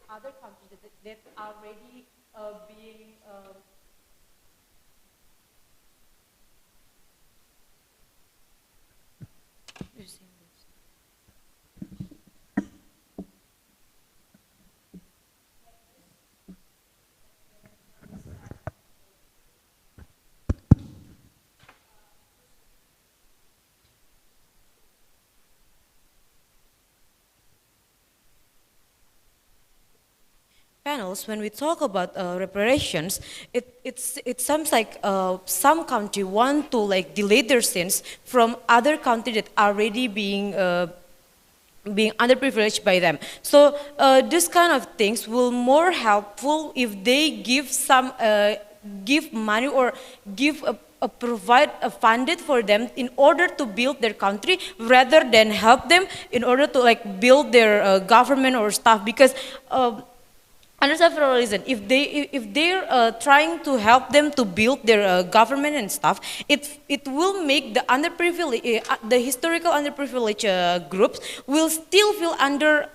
other countries that are already being panels, when we talk about reparations, it sounds like some country want to like delay their sins from other country that are already being underprivileged by them. So this kind of things will more helpful if they give some give money or give a provide a funded for them in order to build their country rather than help them in order to like build their government or stuff, because under several reasons, if they're trying to help them to build their government and stuff, it will make the underprivileged, the historical underprivileged groups will still feel under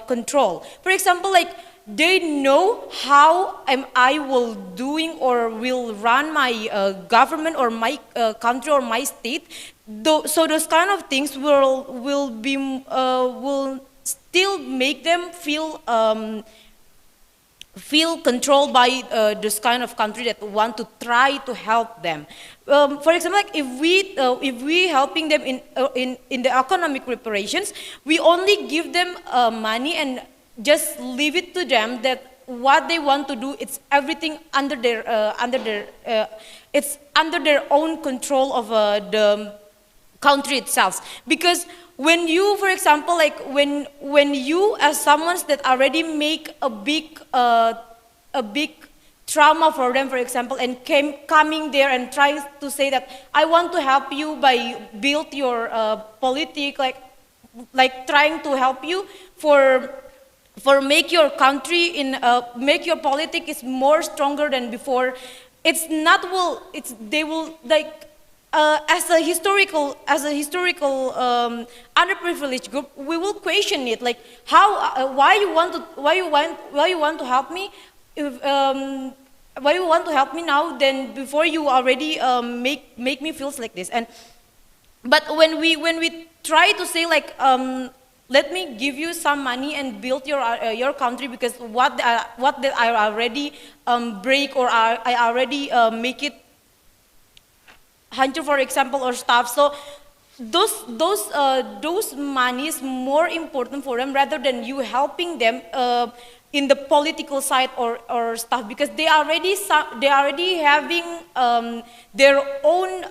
control. For example, like they know how am I will doing or will run my government or my country or my state. So those kind of things will be will still make them feel controlled by this kind of country that want to try to help them. For example, like if we helping them in the economic reparations, we only give them money and just leave it to them that what they want to do, it's everything under their it's under their own control of the country itself. Because when you, for example, like when you as someone that already make a big trauma for them, for example, and coming there and trying to say that I want to help you by build your politic, like trying to help you for make your country in make your politic is more stronger than before. It's not will it's they will like as a historical underprivileged group, we will question it, like how why you want to help me if, why you want to help me now then before you already make me feels like this. And but when we try to say like let me give you some money and build your country, because what that I already break or I already make it hunter, for example, or stuff. So those money is more important for them rather than you helping them in the political side or stuff, because they already having their own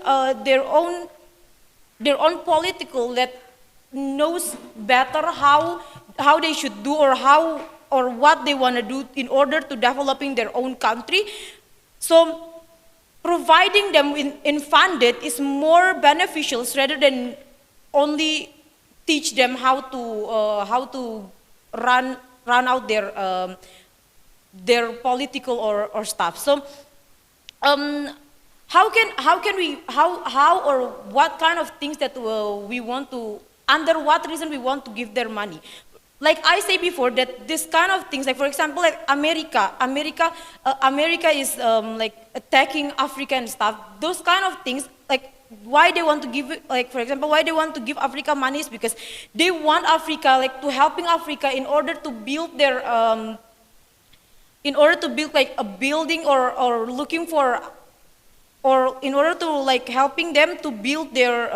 political that knows better how they should do or how or what they want to do in order to developing their own country. So providing them in funded is more beneficial rather than only teach them how to run out their political or stuff. So how or what kind of things that we want to, under what reason we want to give their money? Like I say before, that this kind of things, like for example, like America is like attacking Africa and stuff. Those kind of things, like why they want to give, like for example, why they want to give Africa money is because they want Africa, like to helping Africa in order to build their, in order to build like a building or looking for, or in order to like helping them to build their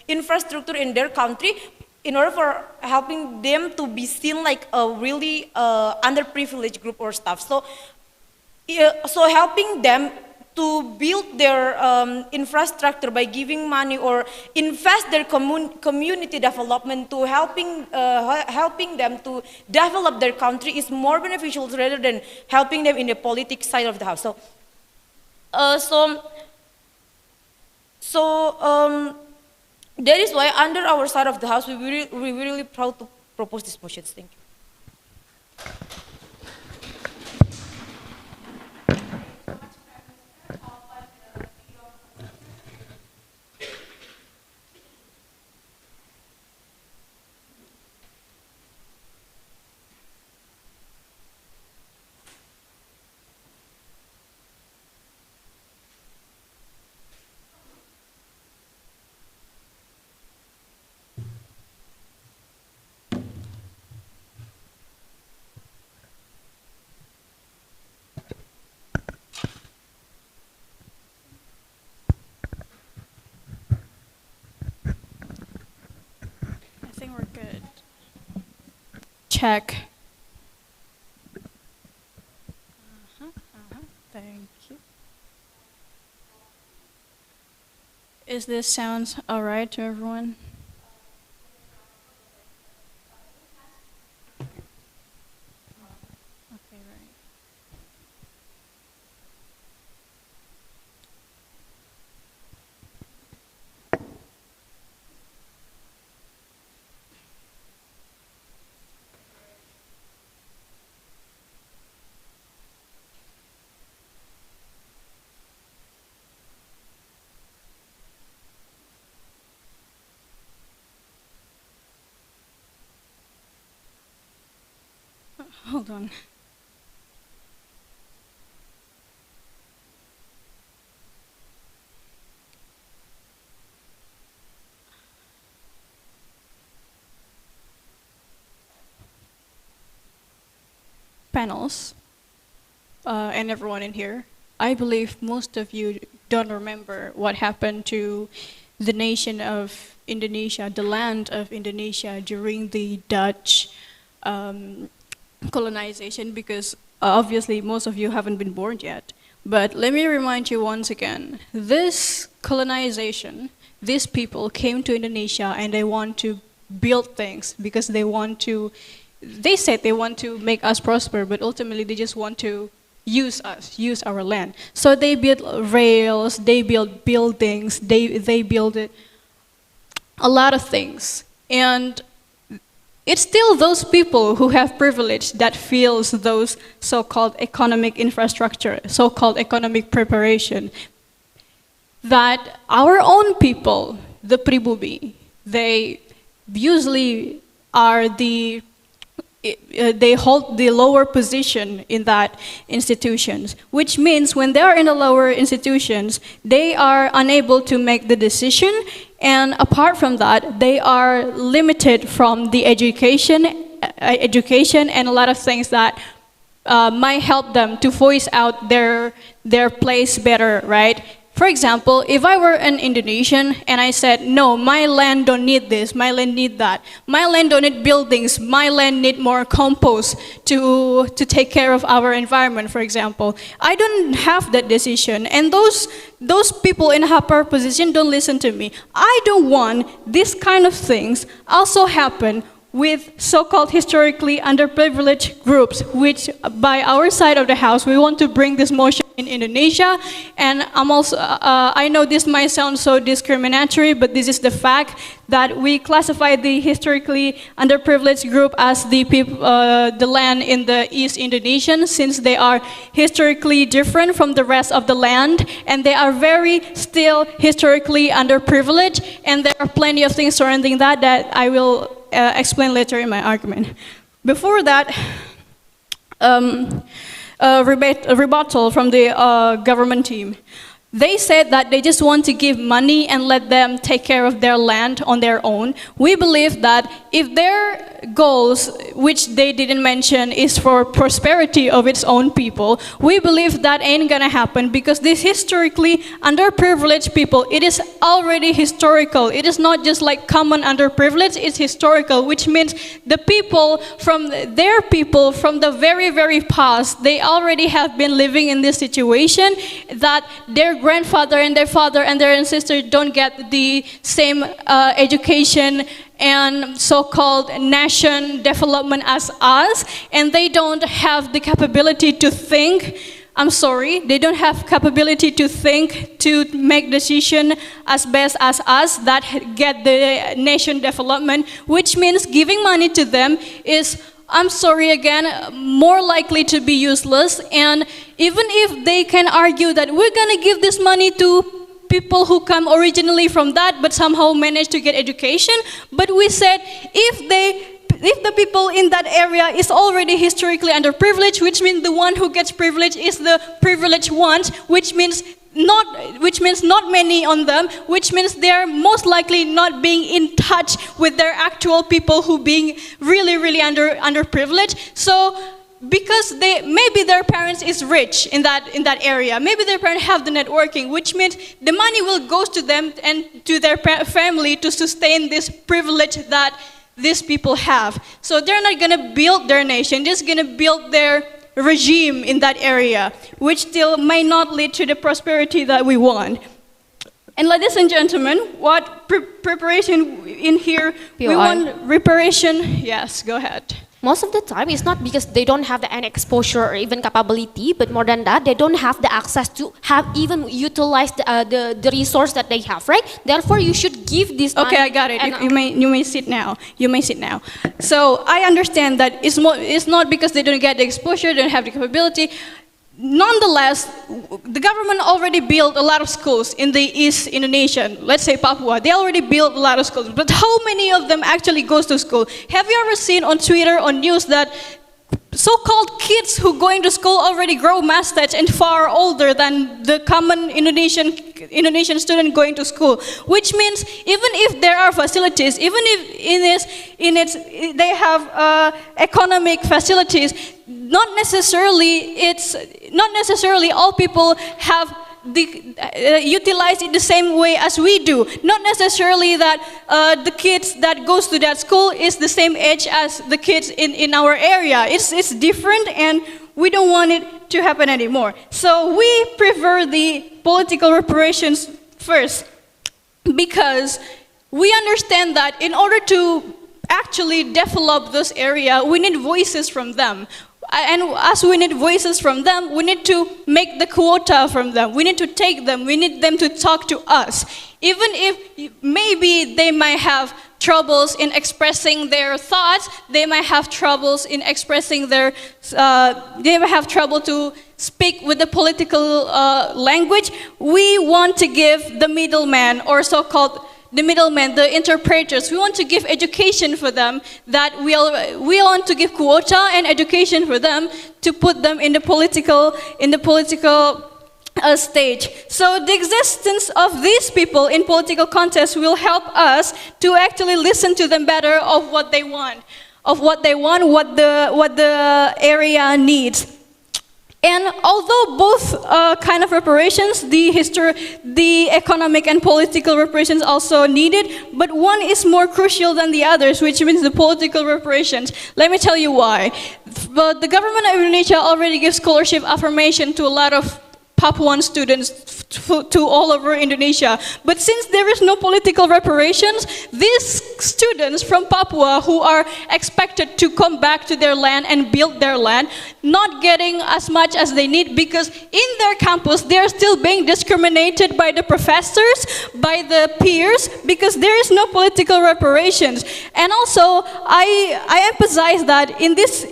infrastructure in their country, in order for helping them to be seen like a really underprivileged group or stuff. So, so helping them to build their infrastructure by giving money or invest their community development to helping them to develop their country is more beneficial rather than helping them in the politics side of the house. So, that is why under our side of the house, we're really proud to propose these motions. Thank you. check. Thank you. Is this sounds all right to everyone? Okay, right. Hold on. Panels, and everyone in here, I believe most of you don't remember what happened to the nation of Indonesia, the land of Indonesia during the Dutch colonization, because obviously most of you haven't been born yet. But let me remind you once again, this colonization, these people came to Indonesia and they want to build things because they said they want to make us prosper, but ultimately they just want to use us, use our land. So they build rails, they build buildings, they build a lot of things. And it's still those people who have privilege that feels those so-called economic infrastructure, so-called economic preparation. That our own people, the pribumi, they usually are they hold the lower position in that institutions, which means when they are in the lower institutions, they are unable to make the decision, and apart from that, they are limited from the education and a lot of things that might help them to voice out their place better, right? For example, if I were an Indonesian and I said, no, my land don't need this, my land need that, my land don't need buildings, my land need more compost to take care of our environment, for example, I don't have that decision. And those people in a upper position don't listen to me. I don't want this kind of things also happen with so-called historically underprivileged groups, which by our side of the house, we want to bring this motion in Indonesia. And I'm also, I know this might sound so discriminatory, but this is the fact that we classify the historically underprivileged group as the land in the East Indonesian, since they are historically different from the rest of the land, and they are very still historically underprivileged, and there are plenty of things surrounding that I will explain later in my argument. Before that, a rebuttal from the government team. They said that they just want to give money and let them take care of their land on their own. We believe that if their goals, which they didn't mention, is for prosperity of its own people, we believe that ain't gonna happen, because these historically underprivileged people, it is already historical. It is not just like common underprivileged, it's historical, which means the people from the very, very past, they already have been living in this situation that their grandfather and their father and their ancestors don't get the same education and so-called nation development as us, and they don't have the capability to think. I'm sorry, they don't have capability to think, to make decision as best as us that get the nation development, which means giving money to them is, I'm sorry again, more likely to be useless. And even if they can argue that we're gonna give this money to people who come originally from that but somehow manage to get education, but we said if the people in that area is already historically underprivileged, which means the one who gets privilege is the privileged ones, which means not many on them, which means they're most likely not being in touch with their actual people who being really, really underprivileged. So because maybe their parents is rich in that area, maybe their parents have the networking, which means the money will go to them and to their family to sustain this privilege that these people have. So they're not going to build their nation, they're just going to build their regime in that area, which still may not lead to the prosperity that we want. And ladies and gentlemen, what preparation in here, we want reparation. Yes, go ahead. Most of the time, it's not because they don't have any exposure or even capability, but more than that, they don't have the access to have even utilize the resource that they have, right? Therefore, you should give this. Okay, I got it. You may sit now. You may sit now. So I understand that it's not because they don't get the exposure, they don't have the capability. Nonetheless, the government already built a lot of schools in the East Indonesia, let's say Papua. They already built a lot of schools, but how many of them actually goes to school? Have you ever seen on Twitter, on news, that so-called kids who going to school already grow mustache and far older than the common Indonesian student going to school? Which means even if there are facilities, even if they have economic facilities, not necessarily all people have utilize it the same way as we do. Not necessarily that the kids that goes to that school is the same age as the kids in our area. It's different, and we don't want it to happen anymore. So we prefer the political reparations first, because we understand that in order to actually develop this area, we need voices from them. And as we need voices from them, we need to make the quota from them. We need to take them. We need them to talk to us. Even if maybe they might have troubles in expressing their thoughts, they might have troubles in expressing they might have trouble to speak with the political language. We want to give the middleman, or so-called the middlemen, the interpreters, we want to give education for them, that we want to give quota and education for them to put them in the political stage. So the existence of these people in political contests will help us to actually listen to them better of what they want, what the area needs. And although both kind of reparations, the economic and political reparations also needed, but one is more crucial than the others, which means the political reparations. Let me tell you why. But the government of Indonesia already gives scholarship affirmation to a lot of Papuan students to all over Indonesia. But since there is no political reparations, these students from Papua who are expected to come back to their land and build their land, not getting as much as they need, because in their campus they are still being discriminated by the professors, by the peers, because there is no political reparations. And also, I emphasize that in this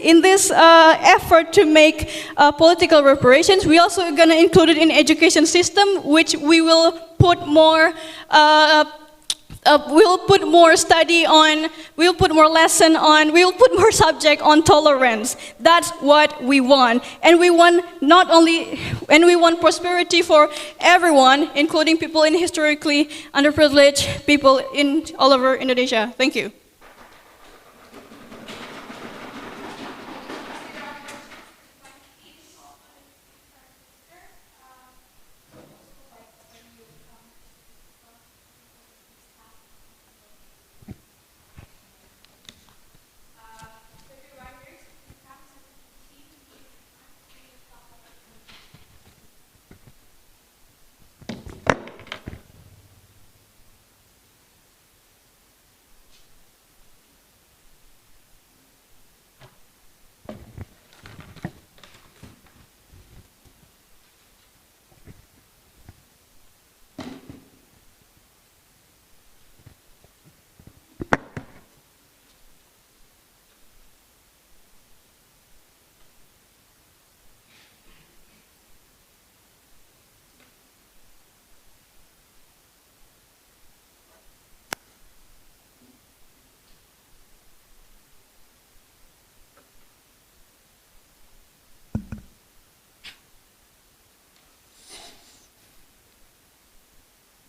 effort to make political reparations, we also going to include it in education system, which we will put more study on, we'll put more lesson on, we'll put more subject on tolerance. That's what we want. And we want we want prosperity for everyone, including people in historically underprivileged people in all over Indonesia. Thank you.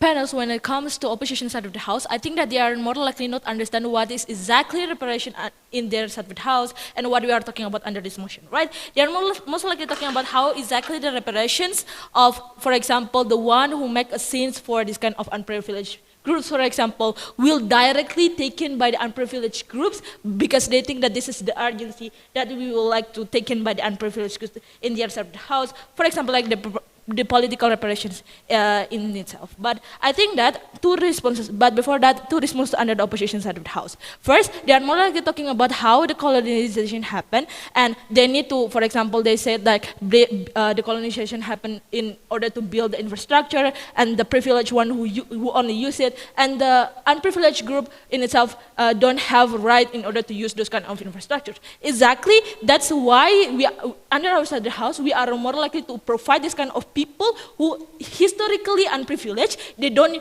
Panels, when it comes to opposition side of the house, I think that they are more likely not understand what is exactly reparation in their side of the house and what we are talking about under this motion, right? They are most likely talking about how exactly the reparations of, for example, the one who make a scenes for this kind of unprivileged groups, for example, will directly taken by the unprivileged groups because they think that this is the urgency that we would like to taken by the unprivileged groups in their side of the house. For example, like the political reparations in itself. But I think that two responses, but before that, two responses under the opposition side of the house. First, they are more likely talking about how the colonization happened, and they need to, for example, they said like the colonization happened in order to build the infrastructure, and the privileged one who only use it, and the unprivileged group in itself don't have right in order to use those kind of infrastructures. Exactly, that's why we, under our side of the house, we are more likely to provide this kind of people who historically unprivileged, they don't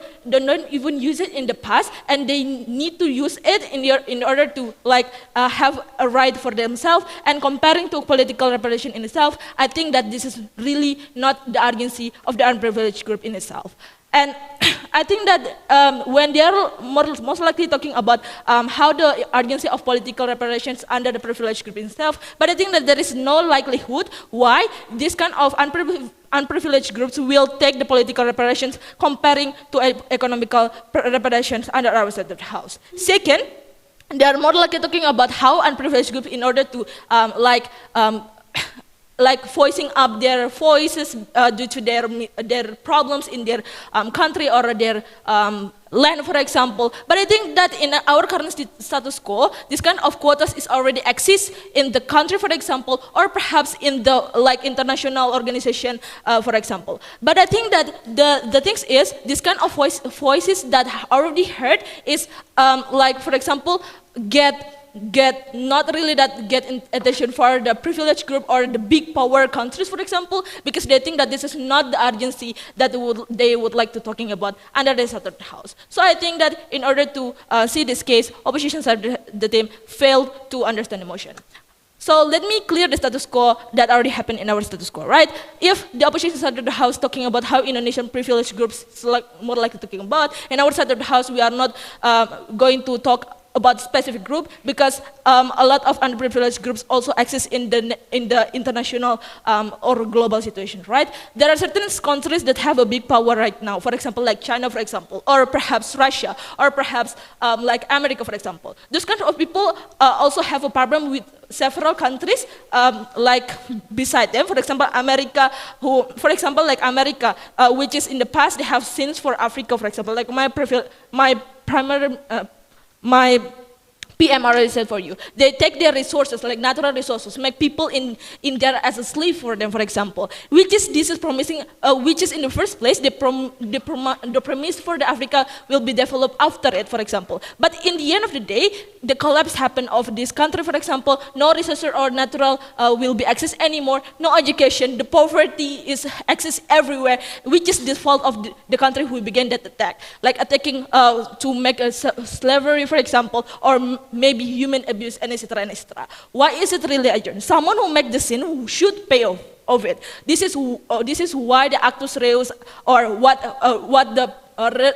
even use it in the past, and they need to use it in order to like have a right for themselves. And comparing to political reparation in itself, I think that this is really not the urgency of the unprivileged group in itself. And I think that when they are most likely talking about how the urgency of political reparations under the privileged group itself, but I think that there is no likelihood why this kind of unprivileged groups will take the political reparations comparing to economical reparations under our side of the house. Second, they are more likely talking about how unprivileged groups, in order to like voicing up their voices due to their problems in their country or their land, for example. But I think that in our current status quo, this kind of quotas is already exist in the country, for example, or perhaps in the like international organization, for example. But I think that the thing is, this kind of voices that already heard is like, for example, get not really that get attention for the privileged group or the big power countries, for example, because they think that this is not the urgency that they would like to talking about under the side of the house. So I think that in order to see this case, opposition side of the team failed to understand emotion. So let me clear the status quo that already happened in our status quo, right? If the opposition side of the house talking about how Indonesian privileged groups more likely talking about, in our side of the house we are not going to talk about specific group, because a lot of underprivileged groups also exist in the international or global situation, right? There are certain countries that have a big power right now, for example, like China, for example, or perhaps Russia, or perhaps like America, for example. Those kind of people also have a problem with several countries like beside them. For example, America, which is in the past they have sins for Africa, for example, like my PM already said for you. They take their resources, like natural resources, make people in there as a slave for them, for example. This is promising, which is in the first place, the premise for the Africa will be developed after it, for example. But in the end of the day, the collapse happened of this country, for example, no resources or natural will be accessed anymore, no education, the poverty is accessed everywhere, which is the fault of the country who began that attack. Like attacking to make a slavery, for example, or maybe human abuse, and etc. and etc. Why is it really urgent? Someone who make the sin should pay off of it. This is why the actus reus, or what the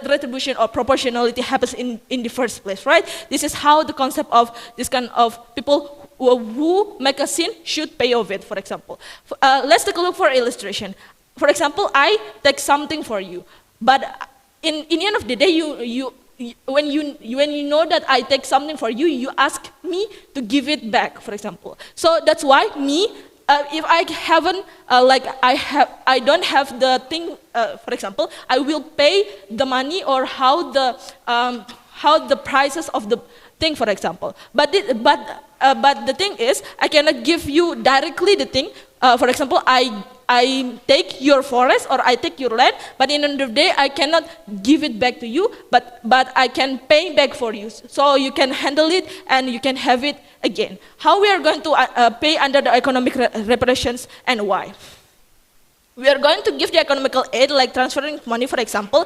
retribution or proportionality happens in the first place, right? This is how the concept of this kind of people who make a sin should pay off it, for example. Let's take a look for illustration. For example, I take something for you, but in the end of the day, when you know that I take something for you, you ask me to give it back, for example. So that's why me, if I haven't, I don't have the thing, for example, I will pay the money or how the prices of the thing, for example. But the thing is, I cannot give you directly the thing. For example, I take your forest or I take your land, but in the end of the day, I cannot give it back to you, but I can pay back for you. So you can handle it and you can have it again. How we are going to pay under the economic reparations and why? We are going to give the economical aid, like transferring money, for example,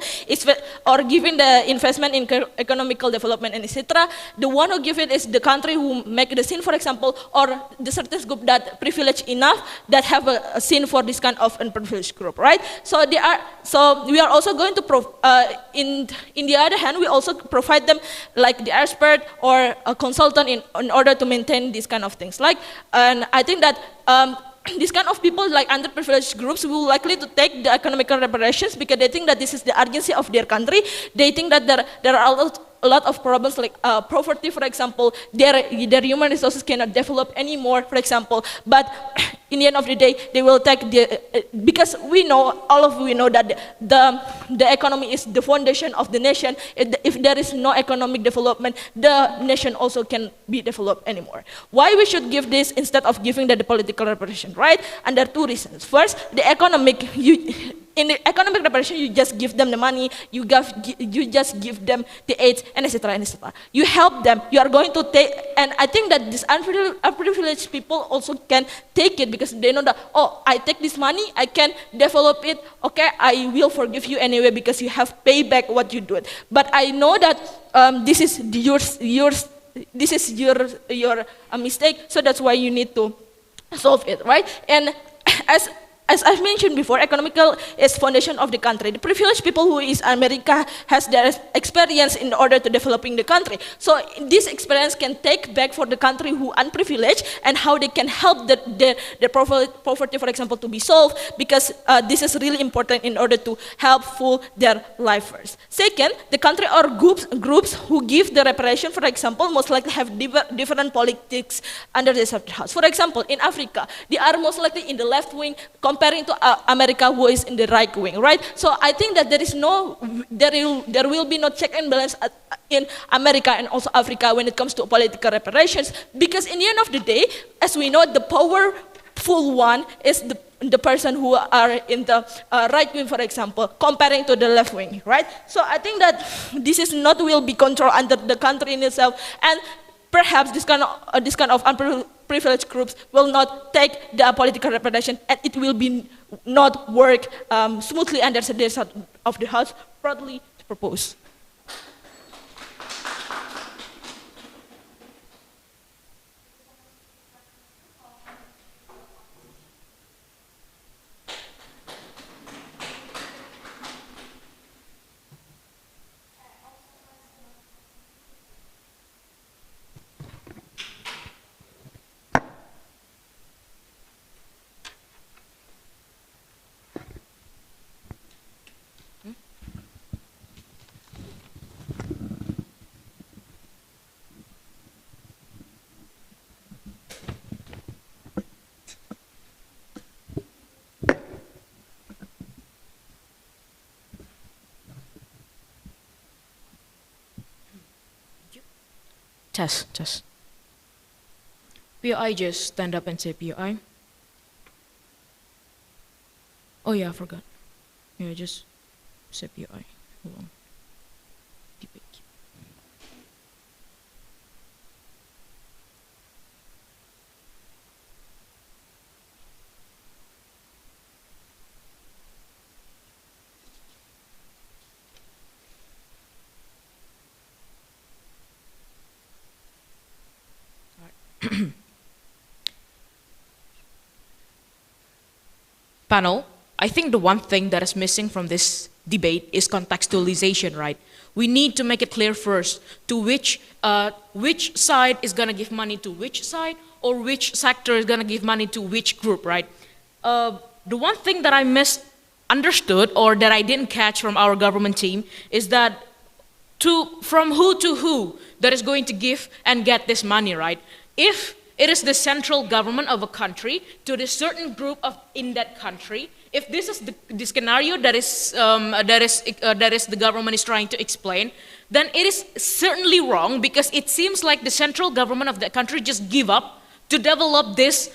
or giving the investment in economical development, and etc. The one who give it is the country who make the sin, for example, or the certain group that privileged enough that have a sin for this kind of unprivileged group, right? So we are also going to in the other hand, we also provide them like the expert or a consultant in order to maintain these kind of things. And I think that these kind of people, like underprivileged groups, will likely to take the economical reparations because they think that this is the urgency of their country. They think that there are a lot of problems like poverty, for example. Their human resources cannot develop anymore, for example. But in the end of the day, they will take because we know, we know that the economy is the foundation of the nation. If there is no economic development, the nation also can be developed anymore. Why we should give this instead of giving the political reparation, right? Under two reasons. First, the economic, in the economic reparation, you just give them the money, you just give them the aid, and etc. and etc. You help them, you are going to take, and I think that these underprivileged people also can take it because they know that, oh, I take this money, I can develop it, okay, I will forgive you anyway because you have paid back what you did. But I know that this is your mistake, so that's why you need to solve it, right? And as I've mentioned before, economical is foundation of the country. The privileged people who is America has their experience in order to developing the country. So this experience can take back for the country who unprivileged and how they can help the poverty, for example, to be solved, because this is really important in order to help full their life first. Second, the country or groups who give the reparation, for example, most likely have different politics under the house. For example, in Africa, they are most likely in the left wing comparing to America, who is in the right wing, right? So I think that there will be no check and balance in America and also Africa when it comes to political reparations, because in the end of the day, as we know, the powerful one is the person who are in the right wing, for example, comparing to the left wing, right? So I think that this is not will be controlled under the country in itself, and perhaps this kind of underprivileged groups will not take the political reparation, and it will be not work smoothly under the of the House. Proudly to propose. Test. POI, just stand up and say POI. Oh yeah, I forgot. Yeah, just say POI. Hold on. Keep it. Panel, I think the one thing that is missing from this debate is contextualization, right? We need to make it clear first to which side is going to give money to which side, or which sector is going to give money to which group, right? The one thing that I misunderstood or that I didn't catch from our government team is that from who to who that is going to give and get this money, right? If it is the central government of a country to the certain group in that country, if this is the scenario that is the government is trying to explain, then it is certainly wrong, because it seems like the central government of that country just give up to develop this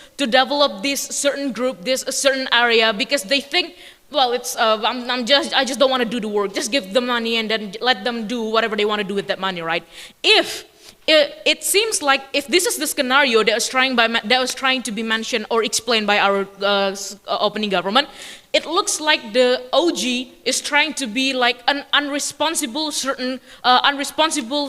certain group, this certain area, because they think, well, it's I just don't want to do the work. Just give them money and then let them do whatever they want to do with that money, right? It seems like if this is the scenario that was trying to be mentioned or explained by our opening government, it looks like the OG is trying to be like an unresponsible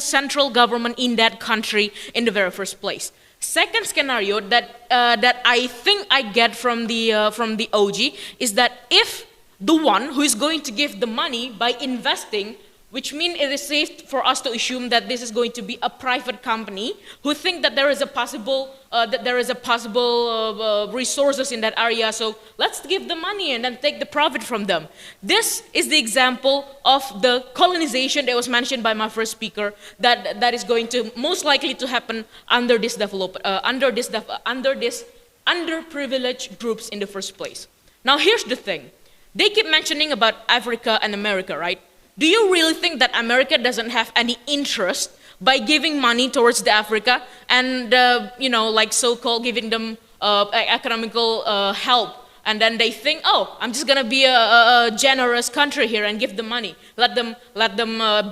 central government in that country in the very first place. Second scenario that I think I get from the OG is that if the one who is going to give the money by investing which means it is safe for us to assume that this is going to be a private company who think that there is a possible resources in that area, so let's give them money and then take the profit from them. This is the example of the colonization that was mentioned by my first speaker, that is going to most likely to happen under this underprivileged groups in the first place. Now here's the thing. They keep mentioning about Africa and America, right? Do you really think that America doesn't have any interest by giving money towards the Africa and, like so-called giving them economical help? And then they think, oh, I'm just gonna be a generous country here and give them money. Let them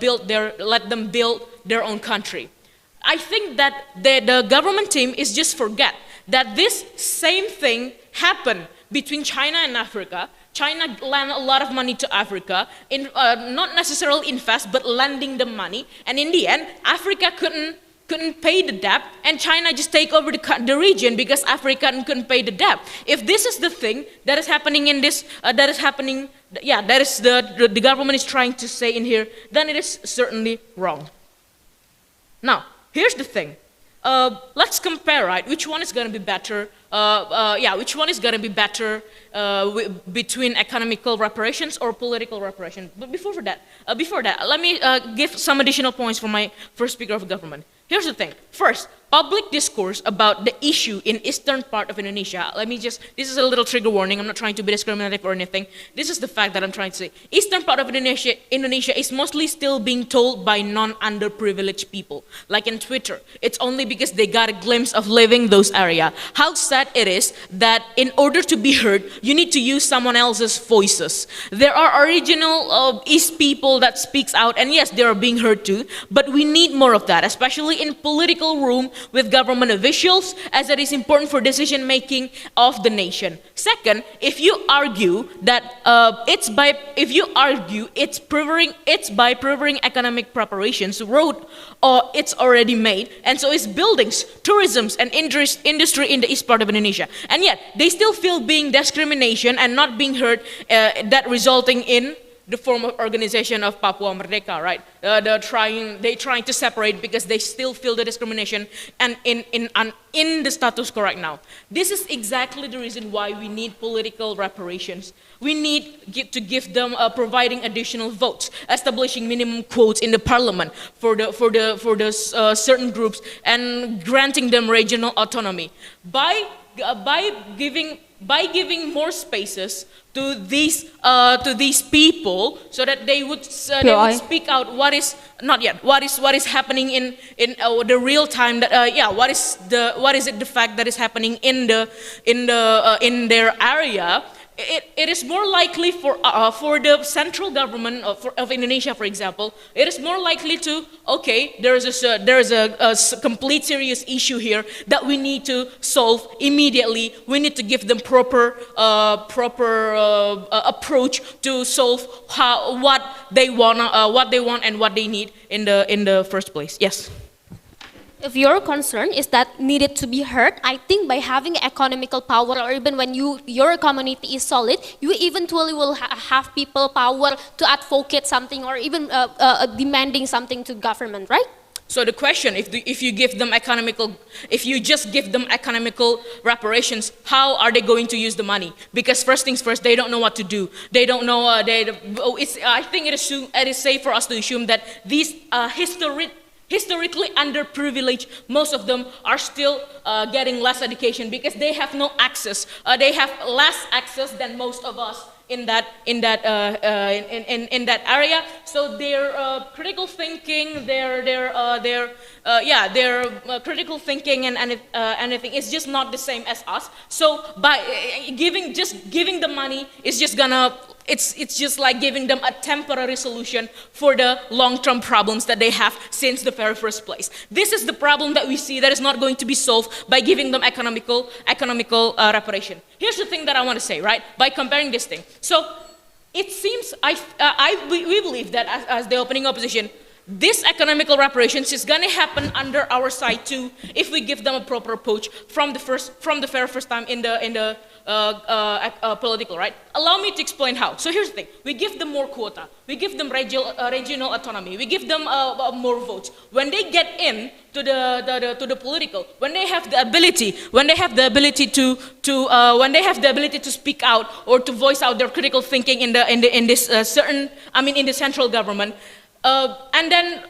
build their own country. I think that the government team is just forget that this same thing happened between China and Africa. China lent a lot of money to Africa, not necessarily invest, but lending them money. And in the end, Africa couldn't pay the debt, and China just take over the region because Africa couldn't pay the debt. If this is the thing that is happening in this, that is the government is trying to say in here, then it is certainly wrong. Now, here's the thing. Let's compare, right? Which one is going to be better? Which one is going to be better between economical reparations or political reparations? But before that, let me give some additional points for my first speaker of government. Here's the thing. First, public discourse about the issue in eastern part of Indonesia. This is a little trigger warning. I'm not trying to be discriminative or anything. This is the fact that I'm trying to say. Eastern part of Indonesia is mostly still being told by non-underprivileged people. Like in Twitter, it's only because they got a glimpse of living those areas. How sad it is that in order to be heard, you need to use someone else's voices. There are original East people that speaks out, and yes, they are being heard too, but we need more of that, especially in political room with government officials, as it is important for decision making of the nation. Second, if you argue that it's by preparing economic preparations, road it's already made, and so it's buildings, tourism, and industry in the east part of Indonesia, and yet they still feel being discrimination and not being heard, that resulting in the form of organization of Papua Merdeka, right? They're trying to separate because they still feel the discrimination and in the status quo right now. This is exactly the reason why we need political reparations. We need to give them providing additional votes, establishing minimum quotas in the parliament for the certain groups, and granting them regional autonomy by giving more spaces to these people, so that they would speak out what is happening in the real time. What is the fact that is happening in their area. It is more likely for the central government of Indonesia, for example. It is more likely to, okay, there is a complete serious issue here that we need to solve immediately. We need to give them proper approach to solve what they want and what they need in the first place. Yes. If your concern is that needed to be heard, I think by having economical power, or even when your community is solid, you eventually will have people power to advocate something, or even demanding something to government, right? So the question, if you just give them economical reparations, how are they going to use the money? Because first things first, they don't know what to do. They don't know. I think it is safe for us to assume that these historically underprivileged, most of them are still getting less education because they have no access. They have less access than most of us in that area. So their critical thinking, their critical thinking and anything is just not the same as us. So by giving the money is just gonna. It's just like giving them a temporary solution for the long-term problems that they have since the very first place. This is the problem that we see that is not going to be solved by giving them economical reparation. Here's the thing that I want to say, right? By comparing this thing. So it seems we believe that as the opening opposition, this economical reparations is going to happen under our side too if we give them a proper approach from the very first time in the political, right? Allow me to explain how. So here's the thing. We give them more quota. We give them regional autonomy. We give them more votes. When they get in to the political, when they have the ability to speak out or to voice out their critical thinking in the central government, and then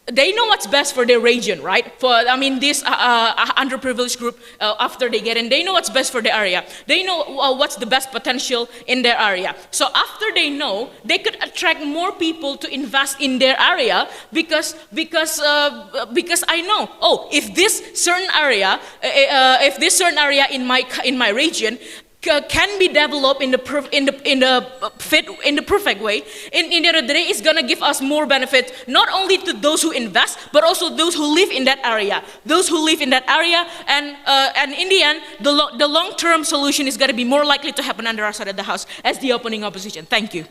they know what's best for their region, right? This underprivileged group, after they get in, they know what's best for the area. They know what's the best potential in their area. So after they know, they could attract more people to invest in their area because I know, oh, if this certain area in my region can be developed in the perfect way, in the end of the day, it's gonna give us more benefit, not only to those who invest, but also those who live in that area. And in the end, the long-term solution is gonna be more likely to happen under our side of the house as the opening opposition. Thank you.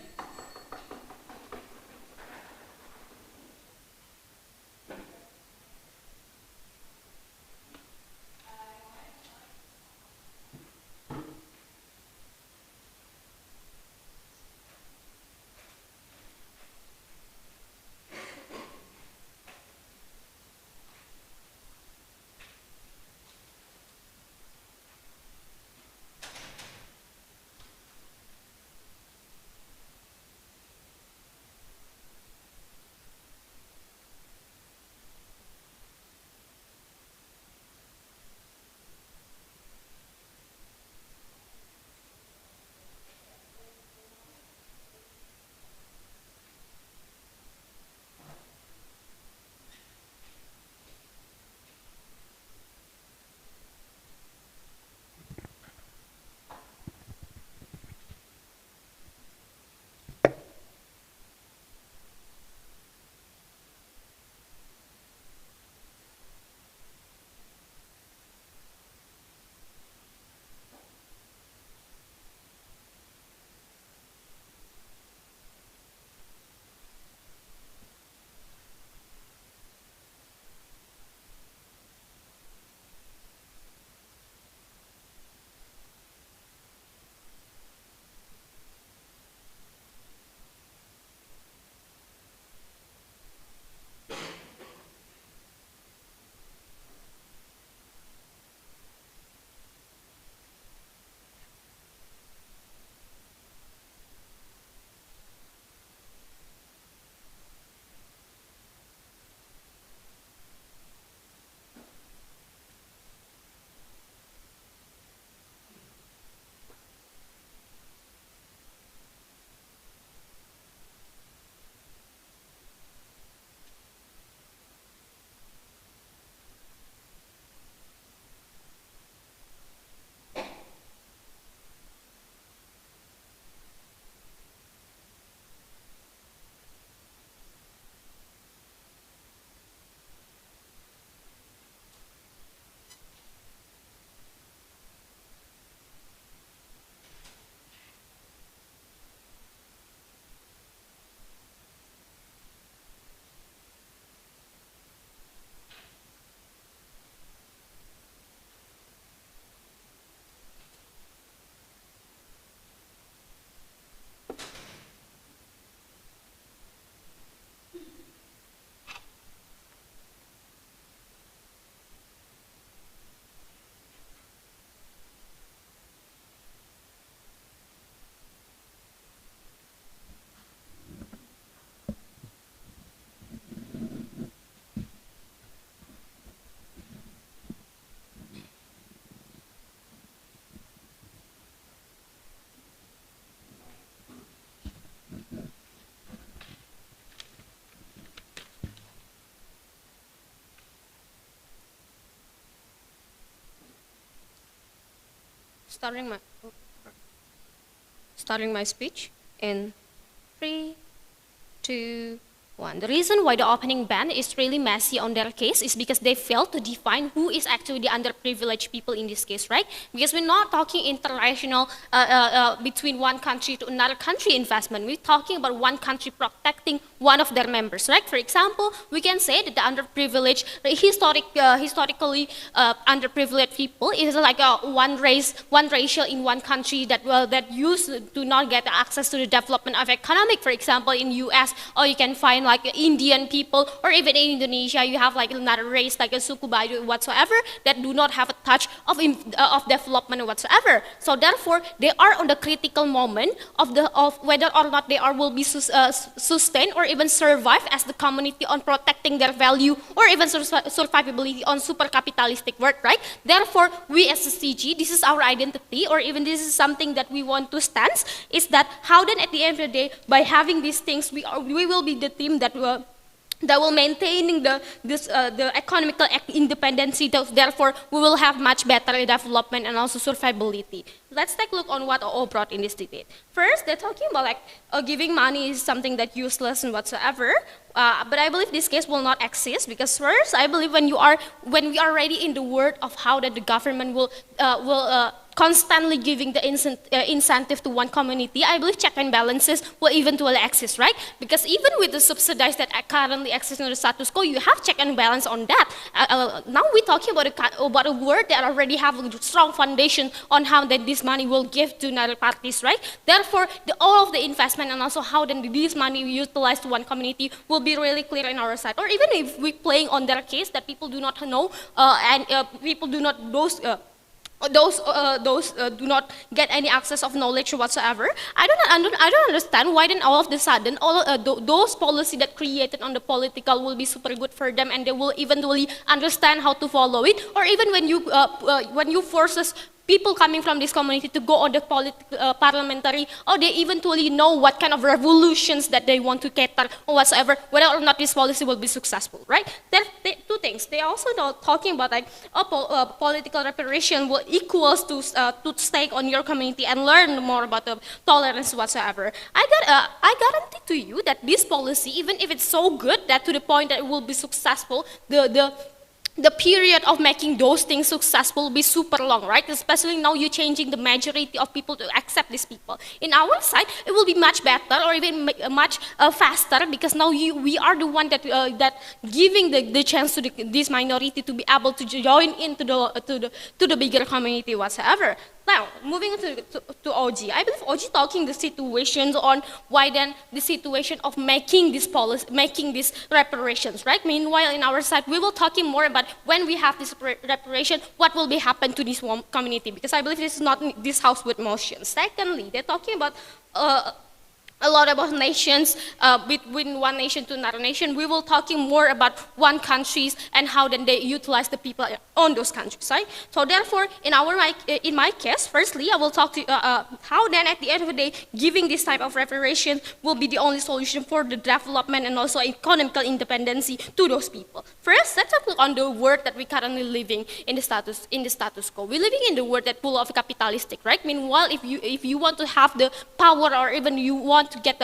starting my speech in 3, 2, 1. The reason why the opening band is really messy on their case is because they failed to define who is actually the underprivileged people in this case, right? Because we're not talking international between one country to another country investment. We're talking about one country protecting one of their members, right? For example, we can say that the underprivileged, historically underprivileged people is like one race, one racial in one country that used to not get access to the development of economic. For example, in US, or you can find like Indian people, or even in Indonesia, you have like another race like a suku Baduy whatsoever that do not have a touch of development whatsoever. So therefore, they are on the critical moment of whether or not they will be sustained or even survive as the community on protecting their value or even survivability on super capitalistic work, right? Therefore, we as a CG, this is our identity, or even this is something that we want to stand, is that how then at the end of the day, by having these things, we will be the team that will maintaining the economical independency. Therefore, we will have much better development and also survivability. Let's take a look on what OO brought in this debate. First, they're talking about like giving money is something that useless and whatsoever. But I believe this case will not exist because first, I believe when we are already in the world of how that the government will constantly giving the incentive to one community, I believe check and balances will eventually exist, right? Because even with the subsidies that currently exist in the status quo, you have check and balance on that. Now we're talking about a world that already have a strong foundation on how that this money will give to another parties, right? Therefore, all of the investment and also how then this money utilized to one community will be really clear in our side. Or even if we're playing on their case that people do not know and people do not those do not get any access of knowledge whatsoever. I don't understand why then all of the sudden those policy that created on the political will be super good for them and they will eventually understand how to follow it. Or even when you forces people coming from this community to go on the parliamentary, or they eventually know what kind of revolutions that they want to cater or whatsoever, whether or not this policy will be successful, right? There are two things. They also know talking about like political reparation will equals to stake on your community and learn more about the tolerance whatsoever. I guarantee to you that this policy, even if it's so good that to the point that it will be successful, the period of making those things successful will be super long, right? Especially now you're changing the majority of people to accept these people. In our side, it will be much better or even much faster because now we are the one that giving the chance to this minority to be able to join into the bigger community whatsoever. Now, moving to OG, I believe OG talking the situations on why then the situation of making this policy, making these reparations, right? Meanwhile, in our side, we will talking more about when we have this reparation, what will be happen to this community, because I believe this is not this house with motion. Secondly, they're talking about a lot about nations, between one nation to another nation. We will talking more about one countries and how then they utilize the people on those countries, right? So therefore, in my case, firstly, I will talk to how then at the end of the day, giving this type of reparation will be the only solution for the development and also economical independency to those people. First, let's look on the world that we currently living in the status quo. We're living in the world that full of capitalistic, right? Meanwhile, if you want to have the power or even you want to get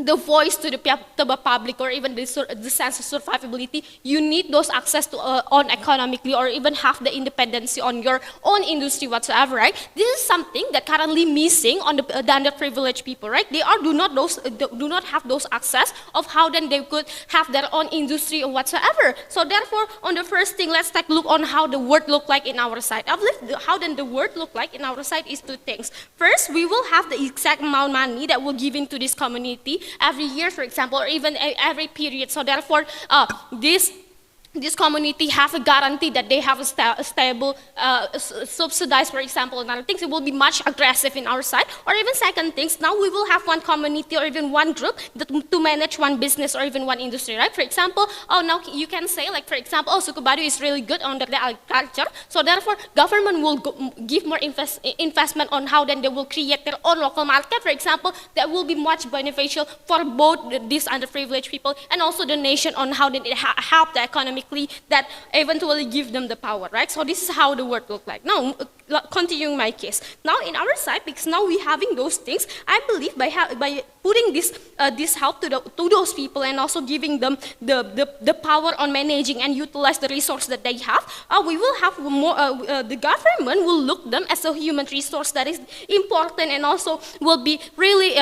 the voice to the public or even the sense of survivability, you need those access to on economically or even have the independency on your own industry whatsoever, right? This is something that currently missing on the underprivileged people, right? They do not have those access of how then they could have their own industry or whatsoever. So therefore, on the first thing, let's take a look on how the world look like in our side. I believe how then the world look like in our side is two things. First, we will have the exact amount of money that will give into this community every year, for example, or even every period. So therefore, this community have a guarantee that they have a stable, subsidized, for example, and other things. It will be much aggressive in our side. Or even second things, now we will have one community or even one group to manage one business or even one industry, right? For example, now you can say, like, for example, suku Baduy is really good on the agriculture. So therefore, government will give more investment on how then they will create their own local market, for example, that will be much beneficial for both these underprivileged people and also the nation on how they help the economy economically that eventually give them the power, right? So this is how the world look like. Now, continuing my case. Now in our side, because now we having those things, I believe by putting this help to those people and also giving them the power on managing and utilize the resource that they have, we will have more. The government will look them as a human resource that is important and also will be really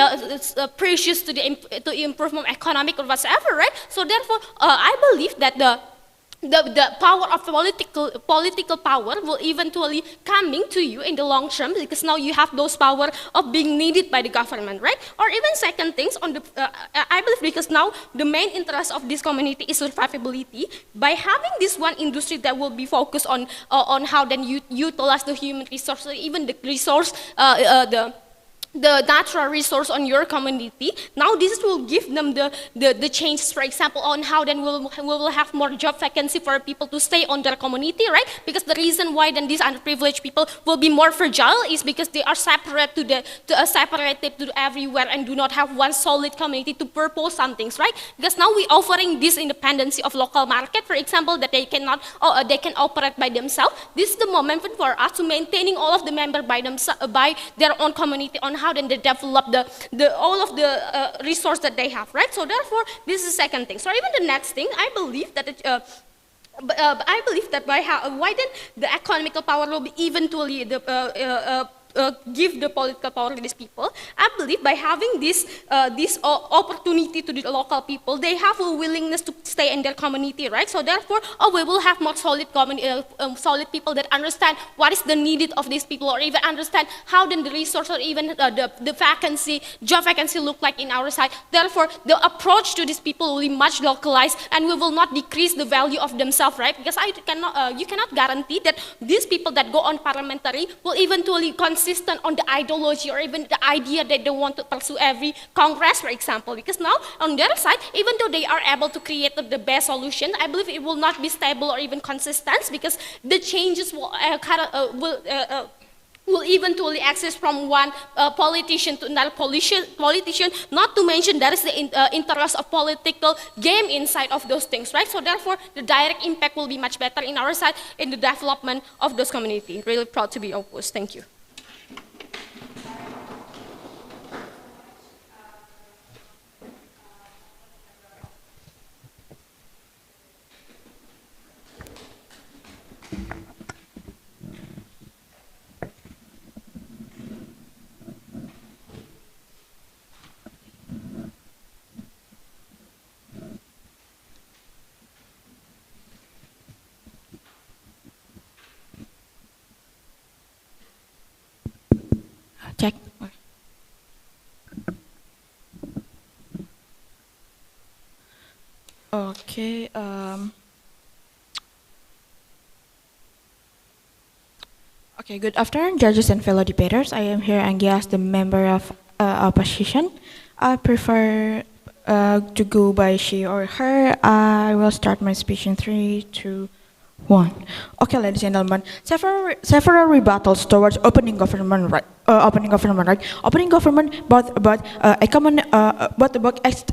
precious to the improvement of economic or whatever, right? So therefore, I believe that the power of political power will eventually coming to you in the long term, because now you have those power of being needed by the government, right? Or even second things on the, I believe because now the main interest of this community is survivability. By having this one industry that will be focused on how then you utilize the human resource, or even the resource, the natural resource on your community. Now this will give them the changes, for example, on how then we will have more job vacancy for people to stay on their community, right? Because the reason why then these underprivileged people will be more fragile is because they are separated to everywhere and do not have one solid community to purpose some things, right? Because now we offering this independency of local market, for example, that they can operate by themselves. This is the moment for us to maintaining all of the member by themselves, by their own community, on how then they develop all of the resource that they have, right? So therefore, this is the second thing. So even the next thing, I believe that why then the economical power will be eventually give the political power to these people. I believe by having this opportunity to the local people, they have a willingness to stay in their community, right? So therefore, we will have more solid solid people that understand what is the needed of these people, or even understand how then the resource or even the job vacancy look like in our side. Therefore, the approach to these people will be much localized, and we will not decrease the value of themselves, right? Because you cannot guarantee that these people that go on parliamentary will eventually consistent on the ideology or even the idea that they want to pursue every Congress, for example. Because now, on their side, even though they are able to create the best solution, I believe it will not be stable or even consistent, because the changes will eventually access from one politician to another politician, not to mention there is the interest of political game inside of those things, right? So therefore, the direct impact will be much better in our side in the development of those community. Really proud to be opposed. Thank you. Check. Okay. Okay. Good afternoon, judges and fellow debaters. I am here Anggi as the member of opposition. I prefer to go by she or her. I will start my speech in 3, 2, 1. Okay, ladies and gentlemen, several rebuttals towards opening government right. Opening government, but about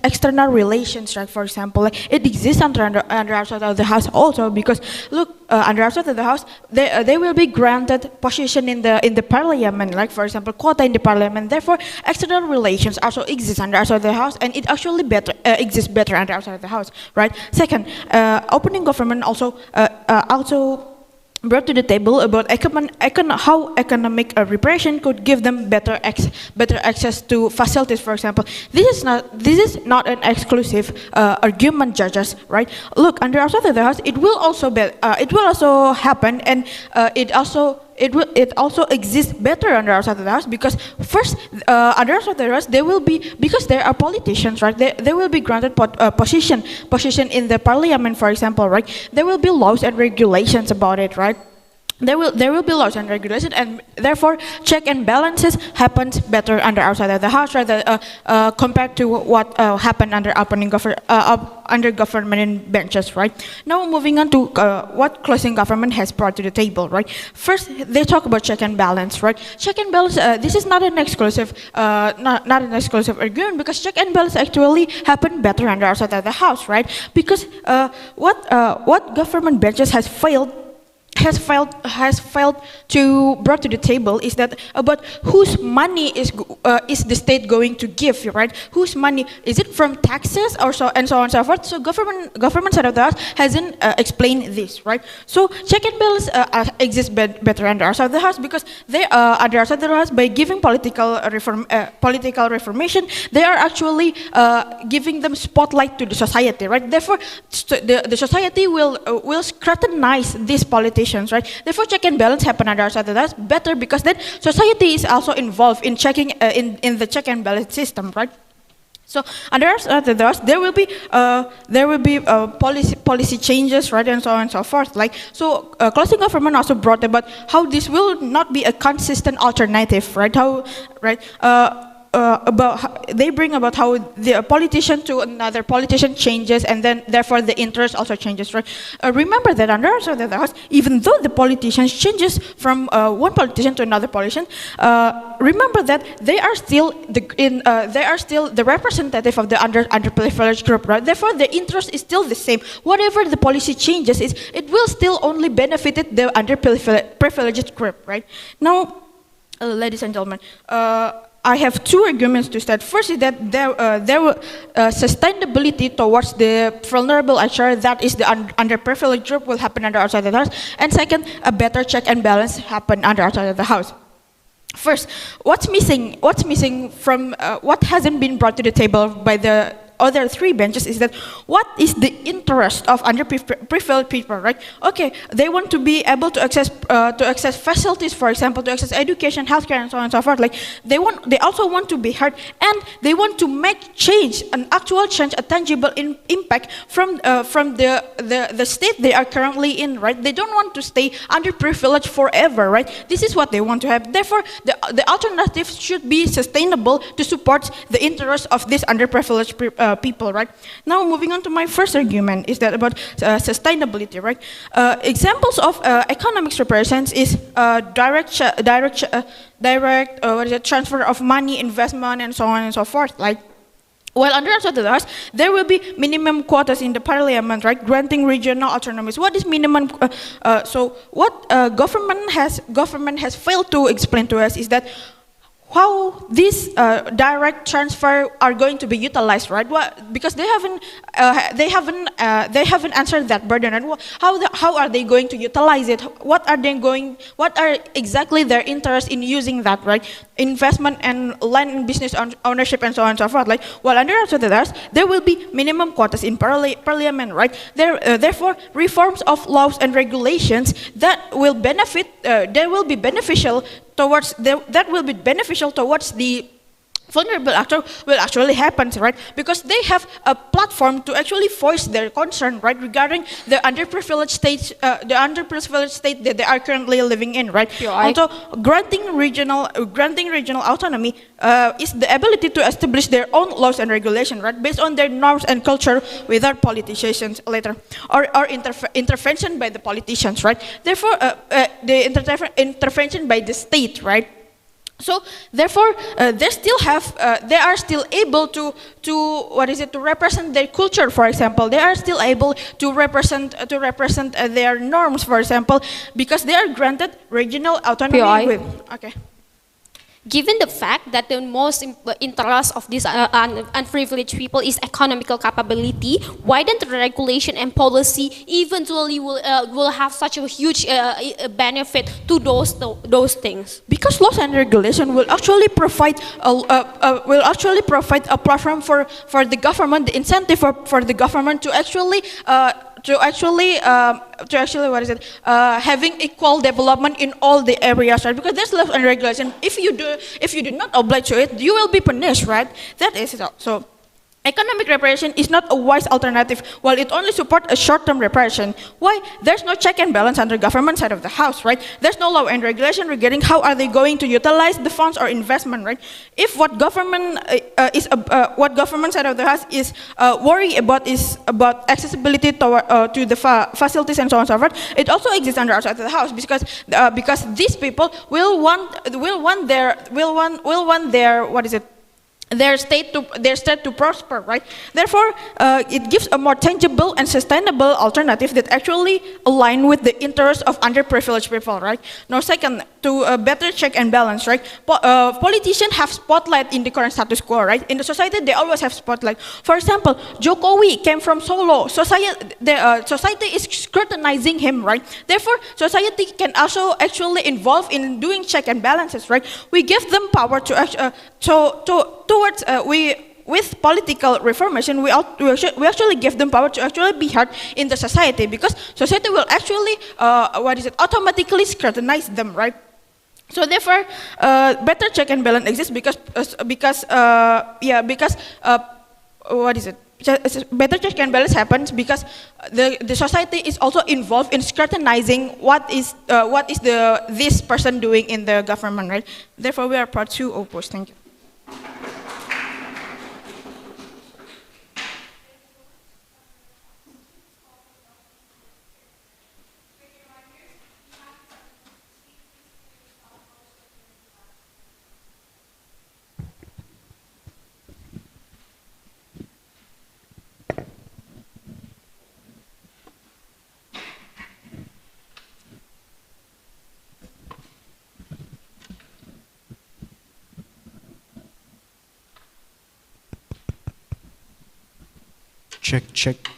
external relations, right? For example, like it exists under outside of the house also, because look, under outside of the house, they will be granted position in the parliament, like for example, quota in the parliament. Therefore, external relations also exist under outside of the house, and it actually exists better under outside of the house, right? Second, opening government also brought to the table about how economic repression could give them better access to facilities. For example, this is not an exclusive argument, judges, right? Look, under outside of the house, it will also happen, and it also exists better under outside of the house, because first, under outside of the house, they will be, because there are politicians, right? They will be granted position in the parliament, for example, right? There will be laws and regulations about it, right? there will be laws and regulations, and therefore check and balances happens better under outside of the house, rather compared to what happened under under government benches, right? Now moving on to what closing government has brought to the table, right? First, they talk about check and balance, right? Check and balance. This is not an exclusive, not an exclusive argument, because check and balance actually happen better under outside of the house, right? Because what government benches has failed to brought to the table is that about whose money is the state going to give, right? Whose money is it, from taxes or so and so on and so forth? So government side of the house hasn't explained this, right? So check and balance exists better under our side of the house, because they under our side of the house, by giving political reformation, they are actually giving them spotlight to the society, right? Therefore, the society will scrutinize these politicians, right? Therefore, check and balance happen under our side of the house better, because then society is also involved in checking in the check and balance system, right? So under our side of the house, there will be policy changes, right, and so on and so forth. Like so, closing government also brought about how this will not be a consistent alternative, right? They bring about how the politician to another politician changes, and then therefore the interest also changes, right? Remember that under our side of the house, even though the politician changes from one politician to another politician, remember that they are still the representative of the underprivileged group, right? Therefore, the interest is still the same. Whatever the policy changes is, it will still only benefit the underprivileged group, right? Now, ladies and gentlemen, I have two arguments to start. First is that sustainability towards the vulnerable HR, that is the underprivileged group, will happen under outside of the house. And second, a better check and balance happen under outside of the house. First, what's missing from what hasn't been brought to the table by the other three benches is that what is the interest of underprivileged people, right? Okay, they want to be able to access facilities, for example, to access education, healthcare, and so on and so forth. Like they also want to be heard, and they want to make change, an actual change, a tangible impact from the state they are currently in, right? They don't want to stay underprivileged forever, right? This is what they want to have. Therefore, the alternative should be sustainable to support the interests of these underprivileged people, right? Now, moving on to my first argument is that about sustainability, right? Examples of economics reparations is direct transfer of money, investment, and so on and so forth. Like, while under the laws, there will be minimum quotas in the parliament, right? Granting regional autonomies. What is minimum? So, what government has failed to explain to us is that how these direct transfer are going to be utilized, right? Because they haven't answered that burden. And how are they going to utilize it? What are exactly their interest in using that, right? Investment and land and business ownership and so on and so forth. Like, while under the laws, there will be minimum quotas in parliament, right? Therefore, reforms of laws and regulations that will benefit, towards the vulnerable actor will actually happen, right? Because they have a platform to actually voice their concern, right, regarding the underprivileged state that they are currently living in, right? Also, granting regional autonomy is the ability to establish their own laws and regulations, right, based on their norms and culture without politicians later or intervention by the politicians, right? Therefore, the intervention by the state, right? So therefore, they are still able to represent their culture, for example. They are still able to represent their norms, for example, because they are granted regional autonomy. Given the fact that the most interest of these unprivileged people is economical capability, why don't the regulation and policy eventually will have such a huge benefit to those things? Because laws and regulation will actually provide a platform for the government, the incentive for the government to actually having equal development in all the areas, right? Because there's laws and regulation. If you do not oblige to it, you will be punished, right? That is so. Economic reparation is not a wise alternative while it only supports a short-term reparation. Why? There's no check and balance on the government side of the house, right? There's no law and regulation regarding how are they going to utilize the funds or investment, right? If what government what government side of the house is worried about is about accessibility to the facilities and so on and so forth, it also exists on the outside of the house because these people will want their their state to prosper, right? Therefore, it gives a more tangible and sustainable alternative that actually align with the interests of underprivileged people, right? Now, second, to better check and balance, right? Politicians have spotlight in the current status quo, right? In the society, they always have spotlight. For example, Jokowi came from Solo. Society is scrutinizing him, right? Therefore, society can also actually involve in doing check and balances, right? We give them power to with political reformation, we actually give them power to actually be heard in the society, because society will actually automatically scrutinize them, right? So therefore, better check and balance exists better check and balance happens because the society is also involved in scrutinizing what is this person doing in the government, right? Therefore, we are proud to oppose. Thank you. Check.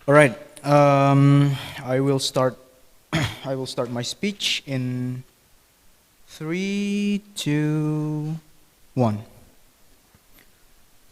All right. I will start. I will start my speech in 3, 2, 1.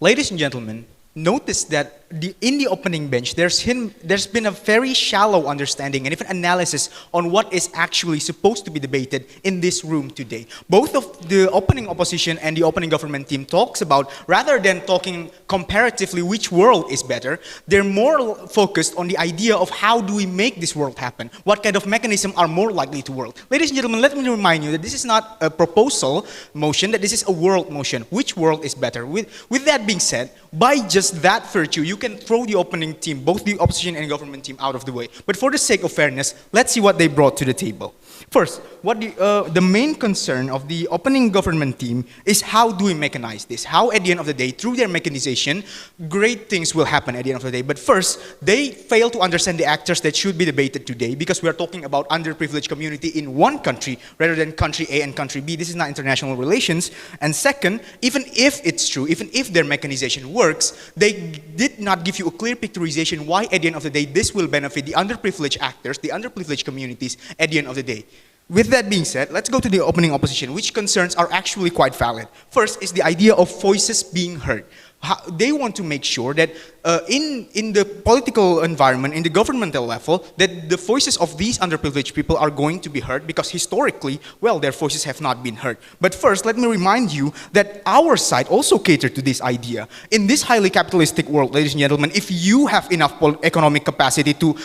Ladies and gentlemen, notice that in the opening bench, there's been a very shallow understanding and even analysis on what is actually supposed to be debated in this room today. Both of the opening opposition and the opening government team talks about, rather than talking comparatively which world is better, they're more focused on the idea of how do we make this world happen? What kind of mechanism are more likely to work? Ladies and gentlemen, let me remind you that this is not a proposal motion, that this is a world motion. Which world is better? With that being said, by just that virtue, you can throw the opening team, both the opposition and government team, out of the way. But for the sake of fairness, let's see what they brought to the table. First, what the main concern of the opening government team is how do we mechanize this? How at the end of the day, through their mechanization, great things will happen at the end of the day. But first, they fail to understand the actors that should be debated today, because we are talking about underprivileged community in one country rather than country A and country B. This is not international relations. And second, even if it's true, even if their mechanization works, they did not give you a clear picturization why at the end of the day this will benefit the underprivileged actors, the underprivileged communities at the end of the day. With that being said, let's go to the opening opposition, which concerns are actually quite valid. First is the idea of voices being heard. They want to make sure that in the political environment, in the governmental level, that the voices of these underprivileged people are going to be heard, because historically, well, their voices have not been heard. But first, let me remind you that our side also catered to this idea. In this highly capitalistic world, ladies and gentlemen, if you have enough economic capacity to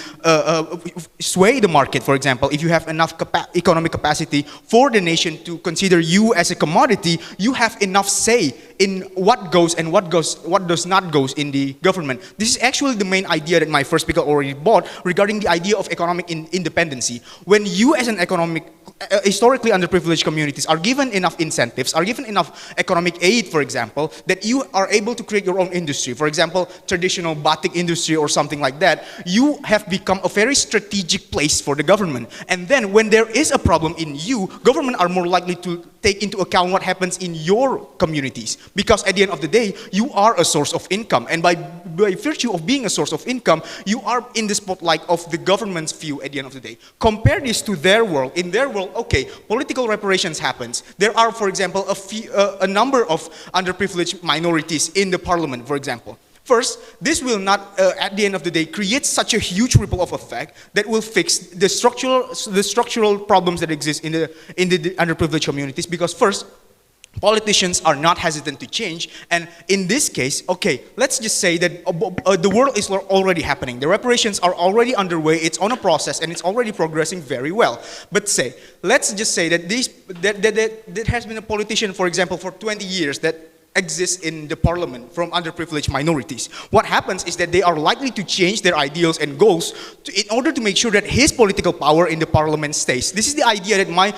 sway the market, for example, if you have enough economic capacity for the nation to consider you as a commodity, you have enough say in what goes and what does not goes in the government. This is actually the main idea that my first speaker already brought regarding the idea of economic independency. When you as an historically underprivileged communities are given enough incentives, are given enough economic aid, for example, that you are able to create your own industry, for example, traditional batik industry or something like that, you have become a very strategic place for the government. And then when there is a problem in you, government are more likely to take into account what happens in your communities. Because at the end of the day, you are a source of income. And by virtue of being a source of income, you are in the spotlight of the government's view at the end of the day. Compare this to their world. In their world, okay, political reparations happens. There are, for example, a number of underprivileged minorities in the parliament, for example. First, this will not, at the end of the day, create such a huge ripple of effect that will fix the structural problems that exist in the underprivileged communities. Because first, Politicians are not hesitant to change, and in this case, okay, let's just say that the world is already happening. The reparations are already underway, it's on a process, and it's already progressing very well. But let's just say that there has been a politician, for example, for 20 years that exists in the parliament from underprivileged minorities. What happens is that they are likely to change their ideals and goals in order to make sure that his political power in the parliament stays. This is the idea that my